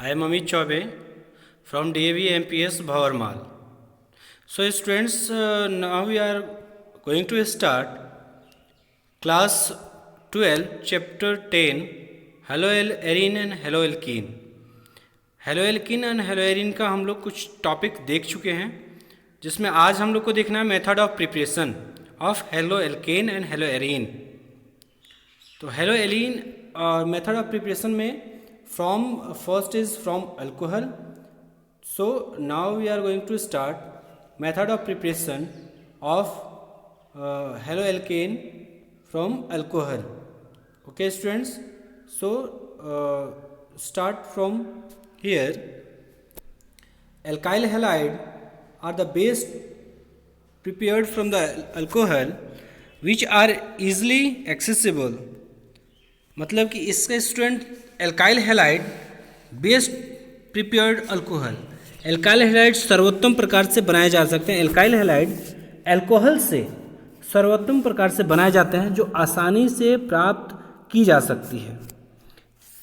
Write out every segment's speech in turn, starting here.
I am Amit Chaube from DAV MPS Bhavarmal. So students, now we are going to start class 12 chapter 10 haloarine and haloalkene. हेलोएल्कीन and हेलोएरिन का हम लोग कुछ topic देख चुके हैं, जिसमें आज हम लोग को देखना है method of preparation of haloalkane and haloarene. तो हेलोएलिन और मेथड ऑफ प्रिपरेशन में first is from alcohol. So now we are going to start method of preparation of haloalkane from alcohol. Okay students, so start from here. Alkyl halide are the base prepared from the alcohol which are easily accessible. मतलब कि इसका student alkyl halide based prepared alcohol. Alkyl halide सर्वोत्तम प्रकार से बनाए जा सकते हैं. एल्काइल हैलाइड एल्कोहल से सर्वोत्तम प्रकार से बनाए जाते हैं जो आसानी से प्राप्त की जा सकती है.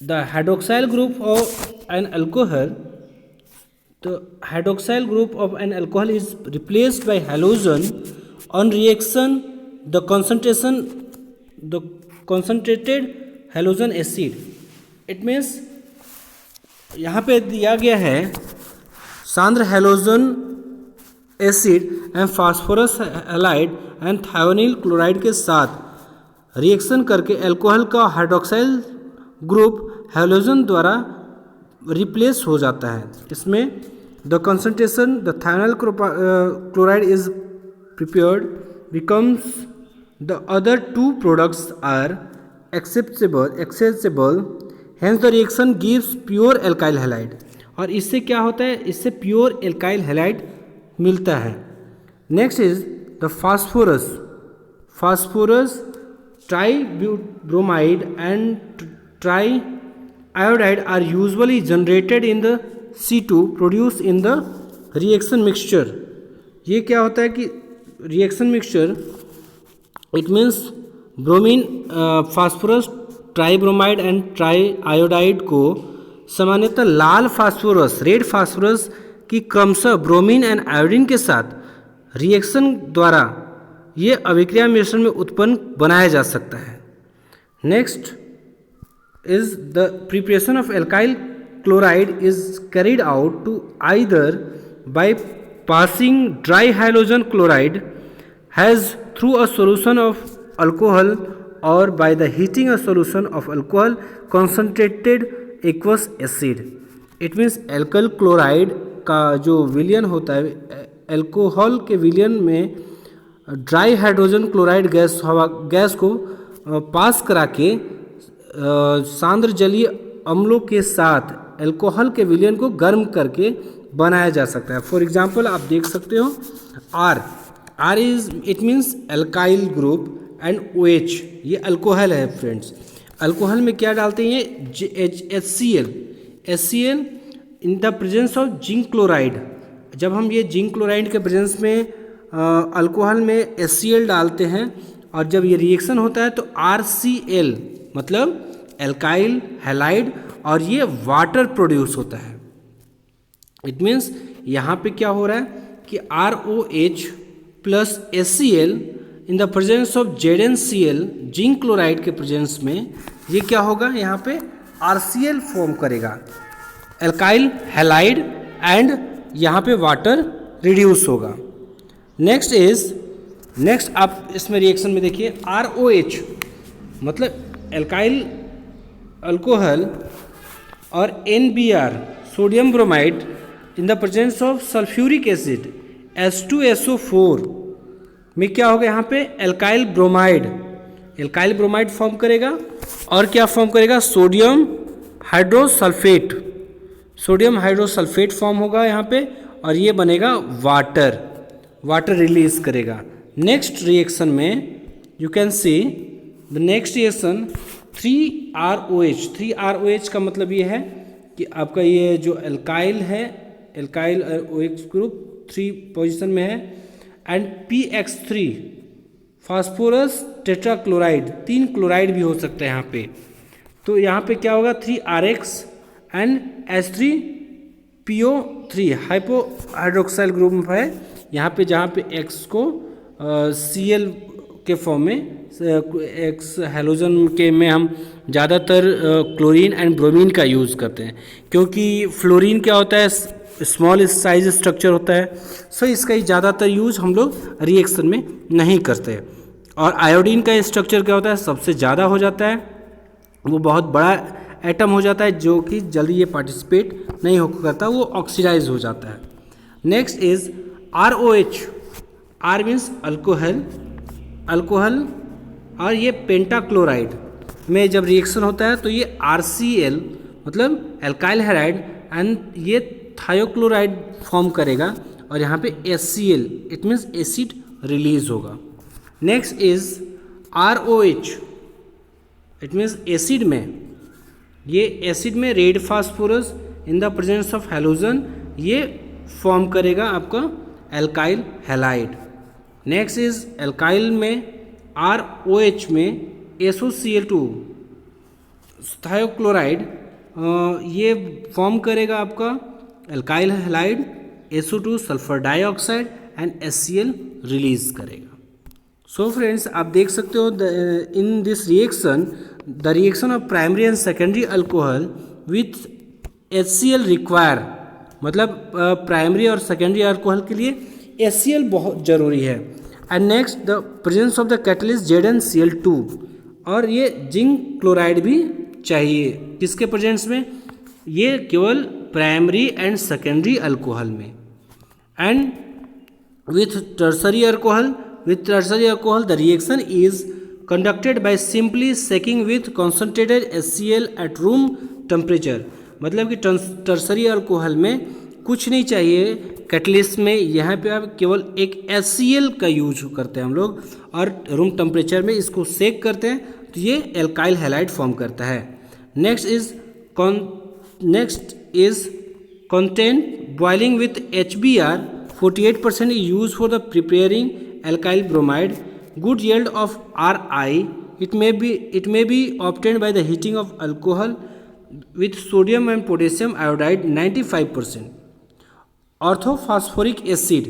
The hydroxyl group of an alcohol, the hydroxyl group of an alcohol is replaced by halogen on reaction. The concentrated halogen acid. It means यहाँ पे दिया गया है सांद्र halogen acid and phosphorus halide and thionyl chloride के साथ reaction करके alcohol का हाइड्रोक्साइल ग्रुप हैलोजन द्वारा रिप्लेस हो जाता है. इसमें the concentration the thionyl chloride is prepared becomes the other two products are accessible hence the reaction gives pure alkyl halide. और इससे क्या होता है, इससे प्योर एल्काइल हैलाइड मिलता है. Next is the phosphorus tribromide and triiodide are usually generated in the C2 produced in the reaction mixture. ये क्या होता है कि reaction mixture, it means bromine, phosphorus, tribromide and triiodide को सामान्यतः लाल फास्फोरस, रेड फास्फोरस की क्रमशः ब्रोमीन एंड आयोडीन के साथ रिएक्शन द्वारा ये अभिक्रिया मिश्रण में उत्पन्न बनाया जा सकता है. Next is the preparation of alkyl chloride is carried out to either by passing dry halogen chloride has through a solution of alcohol or by the heating a solution of alcohol concentrated aqueous acid. It means alkyl chloride का जो विलयन होता है alcohol के विलयन में dry hydrogen chloride gas को पास करा के सांद्र जलीय अम्लों के साथ अल्कोहल के विलयन को गर्म करके बनाया जा सकता है. फॉर एग्जांपल आप देख सकते हो R is it means alkyl group and OH ये अल्कोहल है फ्रेंड्स. अल्कोहल में क्या डालते हैं, HCl in the presence of zinc chloride. जब हम ये जिंक क्लोराइड के प्रेजेंस में अल्कोहल में HCl डालते हैं और जब ये रिएक्शन होता है तो RCl मतलब एल्काइल हैलाइड और ये वाटर प्रोड्यूस होता है. इट मीन्स यहाँ पे क्या हो रहा है कि ROH plus HCl in the presence of ZnCl zinc chloride के प्रेजेंस में ये क्या होगा, यहाँ पे RCl फॉर्म करेगा, एल्काइल हैलाइड एंड यहाँ पे वाटर रिड्यूस होगा. नेक्स्ट आप इसमें रिएक्शन में देखिए ROH मतलब एल्काइल अल्कोहल और NBr sodium bromide in the presence of sulphuric acid H2SO4 में क्या होगा, यहाँ पे एल्काइल ब्रोमाइड फॉर्म करेगा और क्या फॉर्म करेगा, सोडियम हाइड्रोसल्फेट फॉर्म होगा यहाँ पे और ये बनेगा वाटर रिलीज करेगा. नेक्स्ट रिएक्शन में you can see the next reaction 3ROH का मतलब ये है कि आपका ये जो एल्काइल है, एल्काइल OH ग्रुप 3 पोजीशन में है and PX3 phosphorus tetrachloride, 3 chloride भी हो सकता है यहाँ पे. तो यहाँ पे क्या होगा 3RX and H3PO3 hypo hydroxyl group है यहाँ पे, जहाँ पे X को Cl के फॉर्म में, एक्स हेलोजन के में हम ज़्यादातर क्लोरीन एंड ब्रोमीन का यूज़ करते हैं, क्योंकि फ्लोरीन क्या होता है, स्मॉल साइज स्ट्रक्चर होता है, सो इसका ही ज़्यादातर यूज हम लोग रिएक्शन में नहीं करते। और आयोडीन का स्ट्रक्चर क्या होता है, सबसे ज़्यादा हो जाता है, वो बहुत बड़ा एटम हो जाता है जो कि जल्दी ये पार्टिसिपेट नहीं हो करता, वो ऑक्सीडाइज हो जाता है। Next is ROH, R means alcohol, और ये पेंटाक्लोराइड में जब रिएक्शन होता है तो ये RCl मतलब एल्काइल हैलाइड एंड ये थायोक्लोराइड फॉर्म करेगा, और यहाँ पे HCl it means acid release होगा। Next is ROH, it means acid में, ये एसिड में red phosphorus in the presence of halogen ये फॉर्म करेगा आपका alkyl halide. Next is alkyl में ROH में SOCl2 थायोक्लोराइड ये फॉर्म करेगा आपका alkyl halide, SO2 sulphur dioxide and HCl release करेगा। सो फ्रेंड्स, आप देख सकते हो in this reaction the reaction of primary and secondary alcohol with HCl require, मतलब प्राइमरी और सेकेंडरी अल्कोहल के लिए HCl बहुत ज़रूरी है। And next the presence of the catalyst ZnCl2, और ये जिंक क्लोराइड भी चाहिए किसके प्रेजेंस में, ये केवल प्राइमरी एंड सेकेंडरी अल्कोहल में। And with tertiary alcohol the reaction is conducted by simply shaking with concentrated HCl at room temperature, मतलब कि टर्सरी अल्कोहल में कुछ नहीं चाहिए कैटलिस्ट में, यहाँ पे आप केवल एक HCl का यूज करते हैं हम लोग, और रूम टेम्परेचर में इसको सेक करते हैं तो ये एल्काइल हैलाइड फॉर्म करता है। Next is content boiling with HBr 48% is used for the preparing alkyl bromide. Good yield of Ri, it may be obtained by the heating of alcohol with sodium and potassium iodide 95%. Orthophosphoric acid,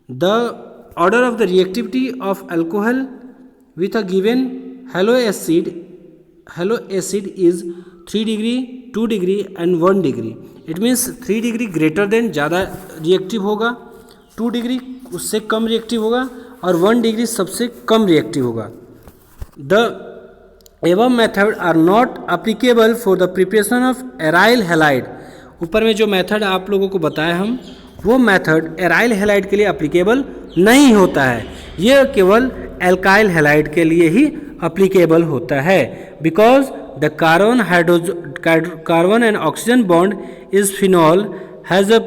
the order of the reactivity of alcohol with a given halo acid is 3 degree, 2 degree and 1 degree. It means 3 degree greater than ज़्यादा reactive होगा, 2 degree उससे कम reactive होगा, और 1 degree सबसे कम reactive होगा। The above method are not applicable for the preparation of aryl halide. ऊपर में जो मेथड आप लोगों को बताया हम, वो मेथड एराइल हैलाइड के लिए अप्लीकेबल नहीं होता है, यह केवल एल्काइल हैलाइड के लिए ही अप्लीकेबल होता है। Because the carbon and oxygen bond is phenol has a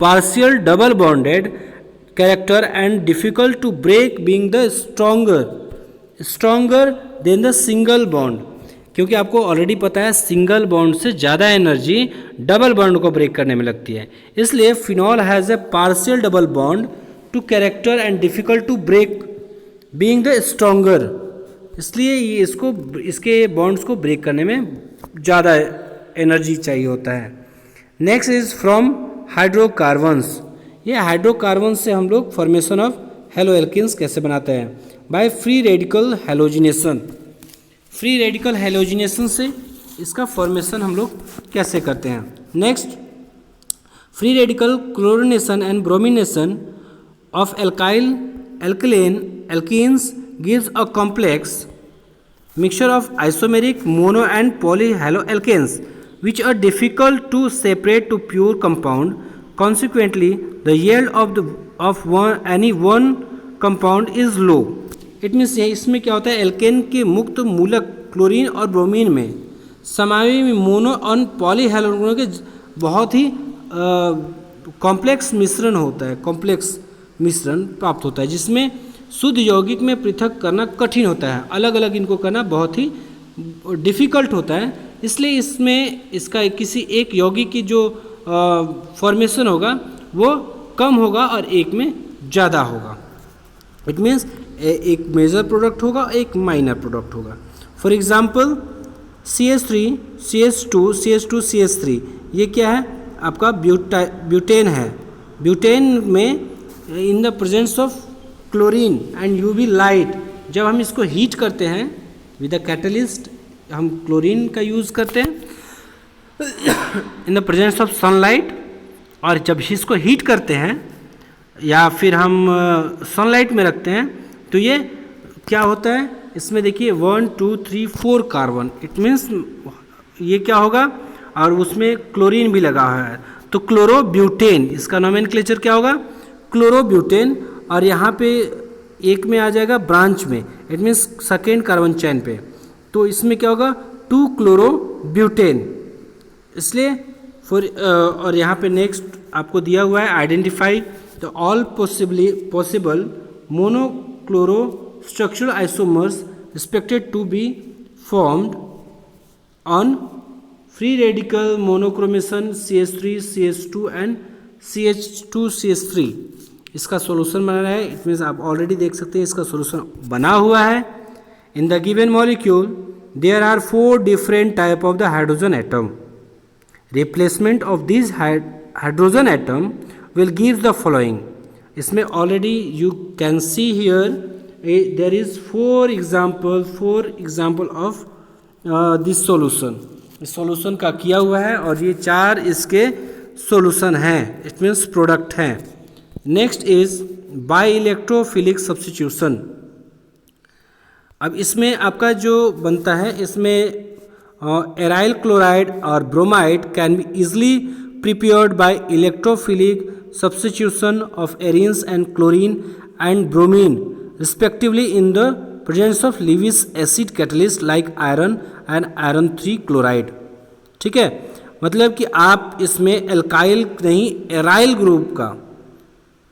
partial double bonded character and difficult to break, being the stronger than the single bond, क्योंकि आपको ऑलरेडी पता है सिंगल बॉन्ड से ज़्यादा एनर्जी डबल बॉन्ड को break करने में लगती है, इसलिए phenol has a partial double bond to character and difficult to break being the stronger, इसलिए ये इसके बॉन्ड्स को ब्रेक करने में ज़्यादा एनर्जी चाहिए होता है। नेक्स्ट इज फ्रॉम हाइड्रोकार्बन्स, ये हाइड्रोकार्बन से हम लोग फॉर्मेशन ऑफ हेलो एल्किन्स कैसे बनाते हैं, by free radical halogenation. Free radical halogenation से इसका फॉर्मेशन हम लोग कैसे करते हैं। Next, free radical chlorination and bromination of alkenes gives a complex mixture of isomeric mono and poly haloalkanes which are difficult to separate to pure compound. Consequently, the yield of any one compound is low. It means इसमें क्या होता है, alkene के मुक्त मूलक chlorine और bromine में समाई में मोनो और पॉली हैलोजनों के बहुत ही कॉम्प्लेक्स मिश्रण होता है, कॉम्प्लेक्स मिश्रण प्राप्त होता है, जिसमें शुद्ध यौगिक में पृथक करना कठिन होता है, अलग अलग इनको करना बहुत ही डिफ़िकल्ट होता है। इसलिए इसमें इसका किसी एक यौगिक की जो फॉर्मेशन होगा वो कम होगा और एक में ज़्यादा होगा। इट मीन्स एक मेजर प्रोडक्ट होगा, एक माइनर प्रोडक्ट होगा। For example CH3 CH2 CH2 CH3 ये क्या है आपका ब्यूटेन है। ब्यूटेन में इन the presence of chlorine and UV light, जब हम इसको हीट करते हैं विद द कैटलिस्ट, हम क्लोरीन का यूज़ करते हैं इन द प्रेजेंस ऑफ सनलाइट, और जब इसको हीट करते हैं या फिर हम सनलाइट में रखते हैं तो ये क्या होता है, इसमें देखिए 1 2 3 4 कार्बन, इट मीन्स ये क्या होगा, और उसमें क्लोरीन भी लगा हुआ है, तो क्लोरोब्यूटेन, इसका नोमेनक्लेचर क्या होगा, क्लोरोब्यूटेन। और यहाँ पे एक में आ जाएगा ब्रांच में, it means second carbon chain पे, तो इसमें क्या होगा 2 क्लोरोब्यूटेन, इसलिए और यहाँ पे नेक्स्ट आपको दिया हुआ है identify the all possible monochloro structural isomers expected to be formed on free radical monochlorination CH3 CH2 and CH2 CH3। इसका सॉल्यूशन बना रहा है, इट मीन्स आप ऑलरेडी देख सकते हैं इसका सॉल्यूशन बना हुआ है। In the given molecule there are 4 different type of the hydrogen atom. Replacement of this hydrogen atom will give the following. इसमें already you can see here there is 4 example of this solution. इस solution का किया हुआ है और ये 4 इसके solution हैं, इट मीन्स प्रोडक्ट हैं। Next is by electrophilic substitution. अब इसमें आपका जो बनता है, इसमें एराइल क्लोराइड और bromide can be easily prepared by electrophilic substitution of arenes and chlorine and bromine respectively in the presence of Lewis acid catalyst like iron and iron 3 chloride. ठीक है, मतलब कि आप इसमें एल्काइल नहीं, एराइल ग्रुप का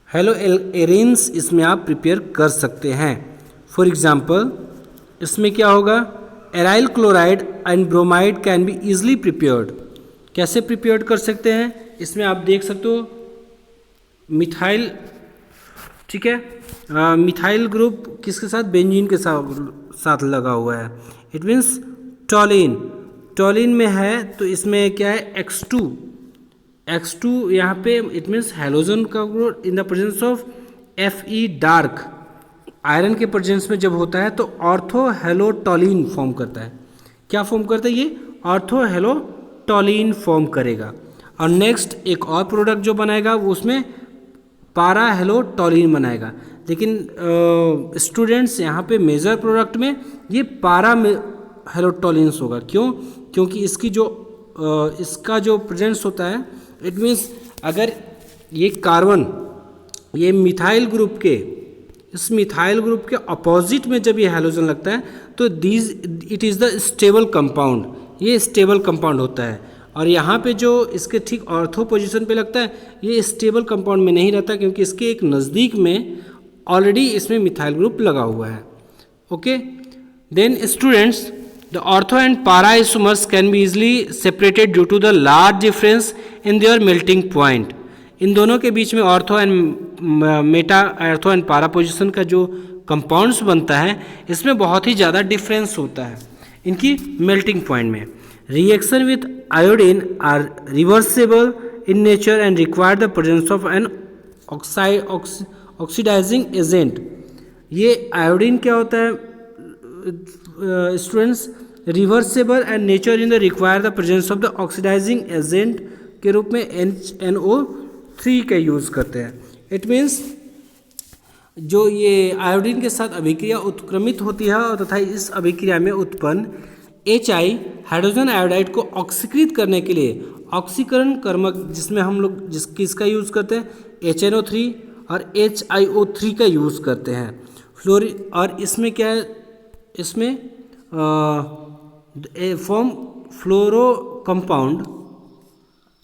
hello arenes इसमें आप प्रिपेयर कर सकते हैं। फॉर एग्जांपल इसमें क्या होगा, aryl chloride and bromide can be easily prepared. कैसे प्रिपेयर्ड कर सकते हैं, इसमें आप देख सकते हो मिथाइल, ठीक है, मिथाइल ग्रुप किसके साथ, बेंजीन के साथ लगा हुआ है, इट मीन्स टॉलिन में है, तो इसमें क्या है X2 यहाँ पे इट मीन्स हैलोजन का group in the presence of Fe dark. Iron के प्रेजेंस में जब होता है तो ऑर्थोहेलोटॉलिन फॉर्म करता है। क्या फॉर्म करता है, ये ऑर्थोहेलोटॉलिन फॉर्म करेगा। और नेक्स्ट एक और प्रोडक्ट जो बनाएगा वो उसमें पाराहेलोटॉलिन बनाएगा। लेकिन स्टूडेंट्स यहाँ पे मेजर प्रोडक्ट में ये पाराहेलोटॉलिन्स होगा। क्यों? क्योंकि इसका जो प्रेजेंस होता है, इट मीन्स अगर ये कार्बन ये मिथाइल ग्रुप के, इस मिथाइल ग्रुप के अपोजिट में जब ये हैलोजन लगता है तो it is the stable compound, ये स्टेबल कंपाउंड होता है। और यहाँ पे जो इसके ठीक ऑर्थो पोजीशन पे लगता है, ये स्टेबल कंपाउंड में नहीं रहता, क्योंकि इसके एक नज़दीक में ऑलरेडी इसमें मिथाइल ग्रुप लगा हुआ है। Okay, then students, the ortho and para isomers can be easily separated due to the large difference in their melting point. इन दोनों के बीच में ऑर्थो एंड पारा पोजीशन का जो कंपाउंड्स बनता है, इसमें बहुत ही ज़्यादा डिफरेंस होता है इनकी मेल्टिंग पॉइंट में। Reaction with iodine are reversible in nature and require the presence of an oxidizing agent. ये आयोडीन क्या होता है students, reversible and nature in the require the presence of the oxidizing agent के रूप में NO3 का use करते हैं। इट मीन्स जो ये आयोडीन के साथ अभिक्रिया उत्क्रमित होती है और तथा इस अभिक्रिया में उत्पन्न HI हाइड्रोजन आयोडाइड को ऑक्सीकृत करने के लिए ऑक्सीकरण कर्मक, जिसमें हम लोग किसका यूज़ करते हैं, HNO3 और HiO3 का यूज़ करते हैं। और इसमें क्या है, इसमें form fluoro compound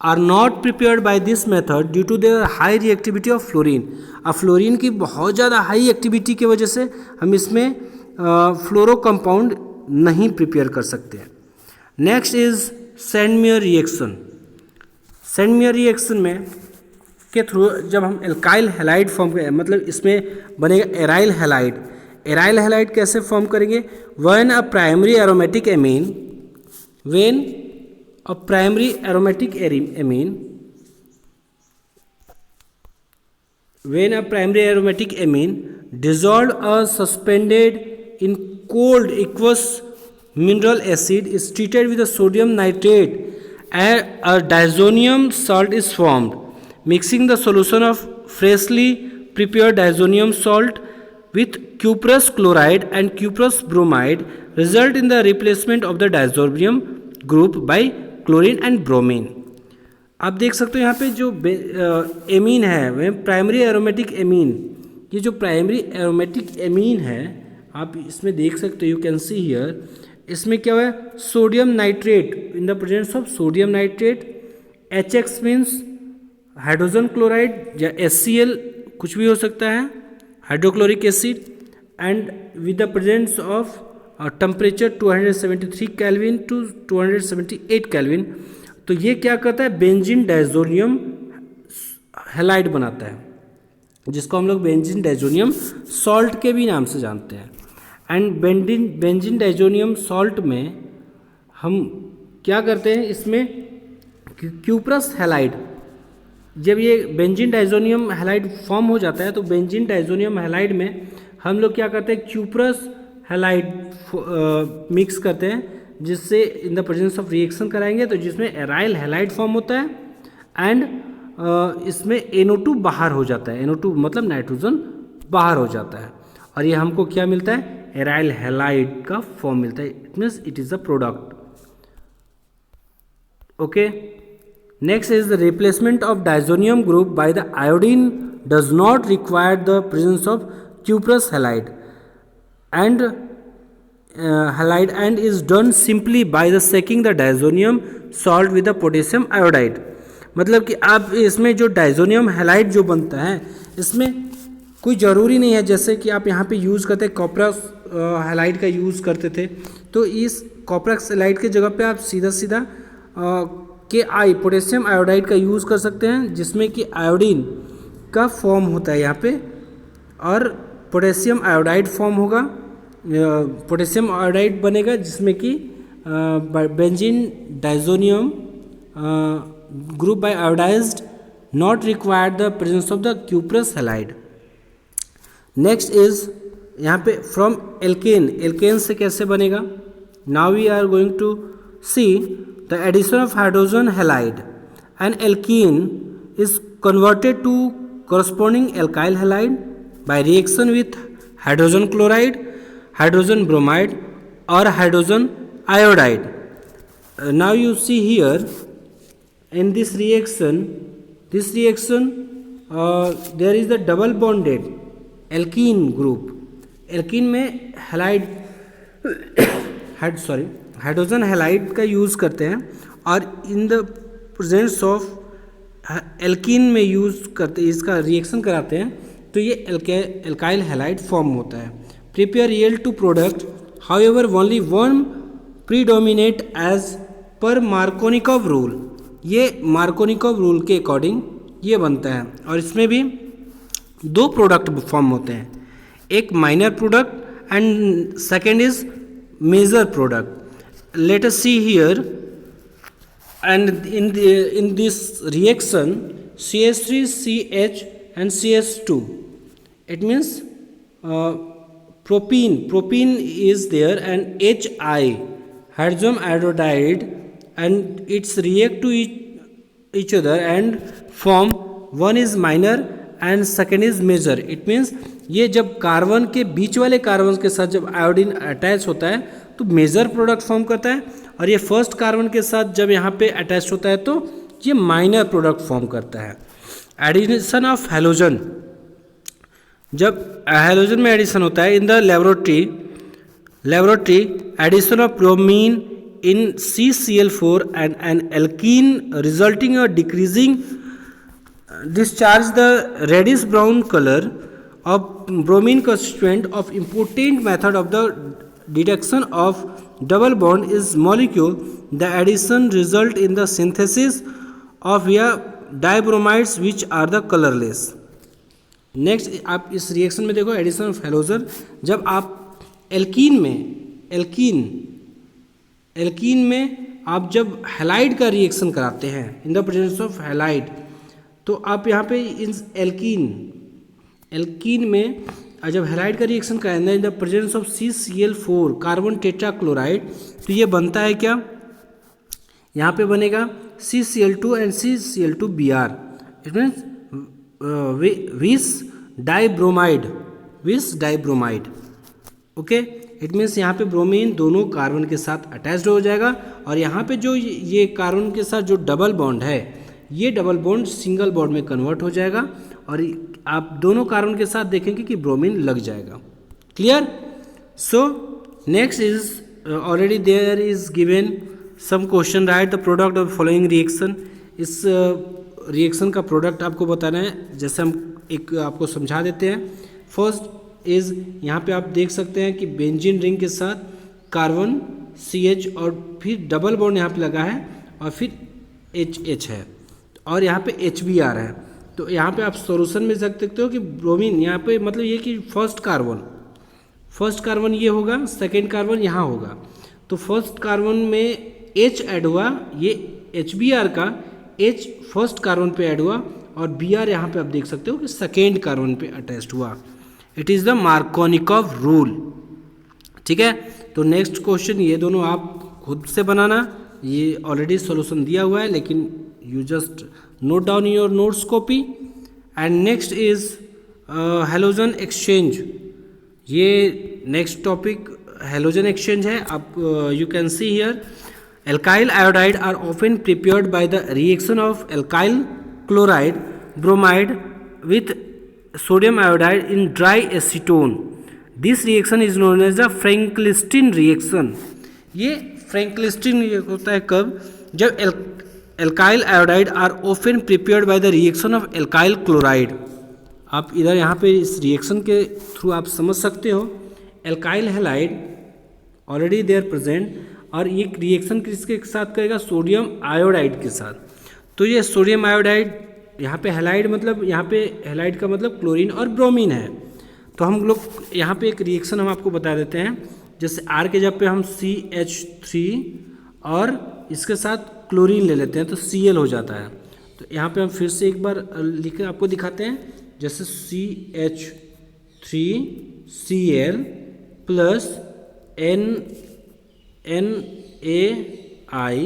are not prepared by this method due to their high reactivity of fluorine. अब फ्लोरीन की बहुत ज़्यादा हाई एक्टिविटी की वजह से हम इसमें फ्लोरो कंपाउंड नहीं प्रिपेयर कर सकते हैं। Next is Sandmeyer reaction. Sandmeyer reaction में के थ्रू जब हम एल्काइल हैलाइड फॉर्म करें, मतलब इसमें बनेगा एराइल हैलाइड। एराइल हैलाइड कैसे फॉर्म करेंगे, when a primary aromatic amine when a primary aromatic amine dissolved or suspended in cold aqueous mineral acid is treated with a sodium nitrate and a diazonium salt is formed. Mixing the solution of freshly prepared diazonium salt with cuprous chloride and cuprous bromide result in the replacement of the diazonium group by chlorine and bromine. आप देख सकते हो यहाँ पे जो amine है वह primary aromatic amine, ये जो प्राइमरी एरोमेटिक एमीन है आप इसमें देख सकते हो, यू कैन सी हियर, इसमें क्या हुआ है sodium nitrate, in the presence of sodium nitrate, HX means hydrogen chloride या HCl कुछ भी हो सकता है, hydrochloric acid, and with the presence of temperature 273 kelvin to 278 kelvin. तो ये क्या करता है बेंजीन डाइजोनियम हैलाइड बनाता है, जिसको हम लोग बेंजीन डाइजोनियम सॉल्ट के भी नाम से जानते हैं. एंड बेंजीन डाइजोनियम सॉल्ट में हम क्या करते हैं, इसमें क्यूप्रस हैलाइड, जब ये बेंजीन डाइजोनियम हैलाइड फॉर्म हो जाता है तो बेंजीन डाइजोनियम हैलाइड में हम लोग क्या करते हैं क्यूप्रस हैलाइड मिक्स करते हैं, जिससे इन द प्रेजेंस ऑफ रिएक्शन कराएंगे तो जिसमें एराइल हैलाइड फॉर्म होता है एंड इसमें NO2 बाहर हो जाता है, NO2 मतलब नाइट्रोजन बाहर हो जाता है और ये हमको क्या मिलता है एराइल हैलाइड का फॉर्म मिलता है. It means it is a product. Okay, next is the replacement of diazonium group by the iodine does not require the presence of cuprous halide and is done simply by the shaking the diazonium salt with the potassium iodide. मतलब कि आप इसमें जो diazonium halide जो बनता है इसमें कोई ज़रूरी नहीं है, जैसे कि आप यहाँ पे यूज़ करते हैं कॉपरस हैलाइड का यूज़ करते थे, तो इस कॉपरस हैलाइड के जगह पे आप सीधा KI पोटेशियम आयोडाइड का यूज़ कर सकते हैं, जिसमें कि आयोडीन का फॉर्म होता है यहाँ पे और पोटेशियम आयोडाइड फॉर्म होगा, पोटेशियम आयोडाइड बनेगा, जिसमें कि benzene diazonium group by iodized not required the presence of the cuprous halide. Next is यहाँ पे फ्रॉम एल्केन, एल्केन से कैसे बनेगा. Now we are going to see the addition of hydrogen halide and alkene is converted to corresponding alkyl halide by reaction with hydrogen chloride, hydrogen bromide or hydrogen iodide. Now you see here in this reaction there is the double bonded alkene group. alkene में halide hydrogen halide का use करते हैं और इन the presence of alkene में use करते इसका reaction कराते हैं तो ये एल्काइल हैलाइड फॉर्म होता है. Prepare yield two product, however only one predominate as per Markovnikov rule. ये मार्कोनिकॉव रूल के अकॉर्डिंग ये बनता है और इसमें भी दो प्रोडक्ट फॉर्म होते हैं, एक minor product and second is major product. Let us see here. And in this reaction CH3CH and CH2, it means propene is there and HI hydrogen iodide and it's react to each other and form one is minor and second is major. It means ये जब carbon के बीच वाले carbon के साथ जब iodine attach होता है तो मेजर प्रोडक्ट फॉर्म करता है और ये फर्स्ट कार्बन के साथ जब यहाँ पे अटैच होता है तो ये माइनर प्रोडक्ट फॉर्म करता है. एडिशन ऑफ हैलोजन, जब हैलोजन में एडिशन होता है in the laboratory addition of bromine in CCl4 and an alkene resulting in decreasing discharge the reddish brown color of bromine constituent of important method of the detection of double bond is molecule. The addition result in the synthesis of dibromides which are the colorless. Next आप इस reaction में देखो addition of halogen, जब आप alkene में आप जब halide का रिएक्शन कराते हैं इन द प्रेजेंस ऑफ हैलाइड, तो आप यहाँ पे इन एल्कीन में जब हैलाइड का रिएक्शन कराएंगे इन the presence of CCl4 carbon tetrachloride, तो ये बनता है क्या, यहाँ पे बनेगा CCl2 and CCl2Br, it means विस डाइब्रोमाइड। ओके, इट मीन्स यहाँ पे ब्रोमीन दोनों कार्बन के साथ अटैच्ड हो जाएगा, और यहाँ पे जो ये कार्बन के साथ जो डबल बॉन्ड है, ये डबल बॉन्ड सिंगल बॉन्ड में कन्वर्ट हो जाएगा, और आप दोनों कार्बन के साथ देखेंगे कि ब्रोमीन लग जाएगा। Clear? So next is already there is given some question, write the product of following reaction. इस रिएक्शन का प्रोडक्ट आपको बताना है, जैसे हम एक आपको समझा देते हैं। फर्स्ट इज यहाँ पे आप देख सकते हैं कि बेंजीन रिंग के साथ कार्बन CH और फिर डबल बॉन्ड यहाँ पे लगा है, और फिर HH है, और यहाँ पे HBr है। तो यहाँ पे आप सॉल्यूशन में देख सकते हो कि ब्रोमीन यहाँ पे मतलब ये कि फर्स्ट कार्बन ये होगा, सेकेंड कार्बन यहाँ होगा, तो फर्स्ट कार्बन में H ऐड हुआ, ये HBr का H फर्स्ट कार्बन पे ऐड हुआ, और Br यहाँ पे आप देख सकते हो कि सेकेंड कार्बन पे अटैच्ड हुआ। It is the Markovnikov rule. ठीक है, तो नेक्स्ट क्वेश्चन ये दोनों आप खुद से बनाना, ये ऑलरेडी सॉल्यूशन दिया हुआ है, लेकिन you just note down your notes copy. And next is halogen exchange. ये नेक्स्ट टॉपिक हैलोजन एक्सचेंज है। आप you can see here alkyl iodide are often prepared by the reaction of alkyl chloride bromide with sodium iodide in dry acetone. This reaction is known as the Franklin reaction. ये Franklin होता है कब, जब alkyl iodide are often prepared by the reaction of alkyl chloride. आप इधर यहाँ पे इस रिएक्शन के थ्रू आप समझ सकते हो, alkyl halide already there present, और ये रिएक्शन किसके साथ करेगा, सोडियम आयोडाइड के साथ। तो ये सोडियम आयोडाइड यहाँ पे हैलाइड, मतलब यहाँ पे हैलाइड का मतलब क्लोरीन और ब्रोमीन है। तो हम लोग यहाँ पे एक रिएक्शन हम आपको बता देते हैं, जैसे R के जब पे हम CH3 और इसके साथ क्लोरीन ले लेते हैं तो Cl हो जाता है। तो यहाँ पे हम फिर से एक बार लिख के आपको दिखाते हैं, जैसे CH3Cl प्लस NaI,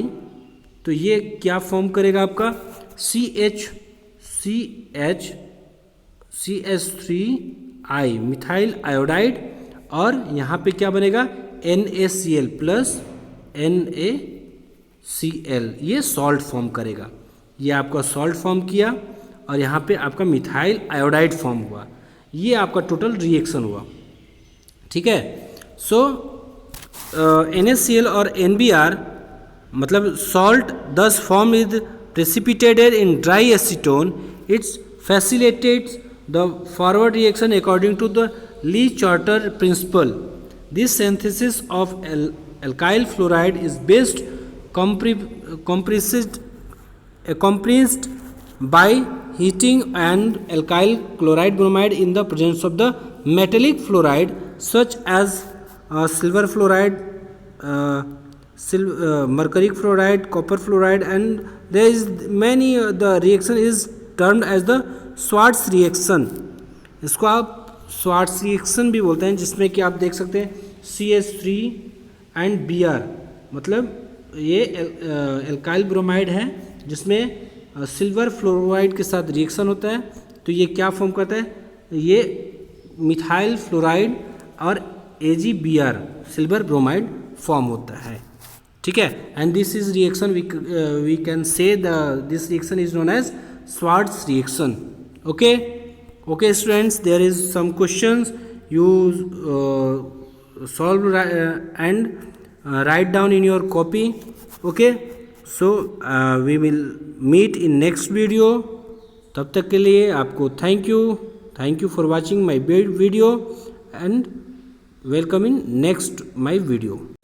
तो ये क्या फॉर्म करेगा आपका CH3I मिथाइल आयोडाइड, और यहाँ पे क्या बनेगा NaCl प्लस NaCl, ये सॉल्ट फॉर्म करेगा। ये आपका सॉल्ट फॉर्म किया, और यहाँ पे आपका मिथाइल आयोडाइड फॉर्म हुआ। ये आपका टोटल रिएक्शन हुआ। ठीक है, सो NaCl और NBr मतलब सॉल्ट दस form is precipitated in dry acetone. It facilitates the forward reaction according to the Lee-Charter principle. This synthesis of alkyl fluoride is best accomplished by heating and alkyl chloride bromide in the presence of the metallic fluoride such as silver fluoride, mercuric fluoride, copper fluoride, and there is many the reaction is termed as the Schwarz reaction. इसको आप Schwarz reaction भी बोलते हैं, जिसमें कि आप देख सकते हैं CH3 and Br, मतलब ये एल्काइल ब्रोमाइड है जिसमें सिल्वर फ्लोराइड के साथ रिएक्शन होता है। तो ये क्या फॉर्म करता है, ये मिथाइल फ्लोराइड और AgBr सिल्वर ब्रोमाइड फॉर्म होता है। ठीक है, and this is reaction we can say this reaction is known as Schwarz reaction. Okay students, there is some questions you solve and write down in your copy. Okay, so we will meet in next video. तब तक के लिए आपको thank you for watching my video and welcome in next my video.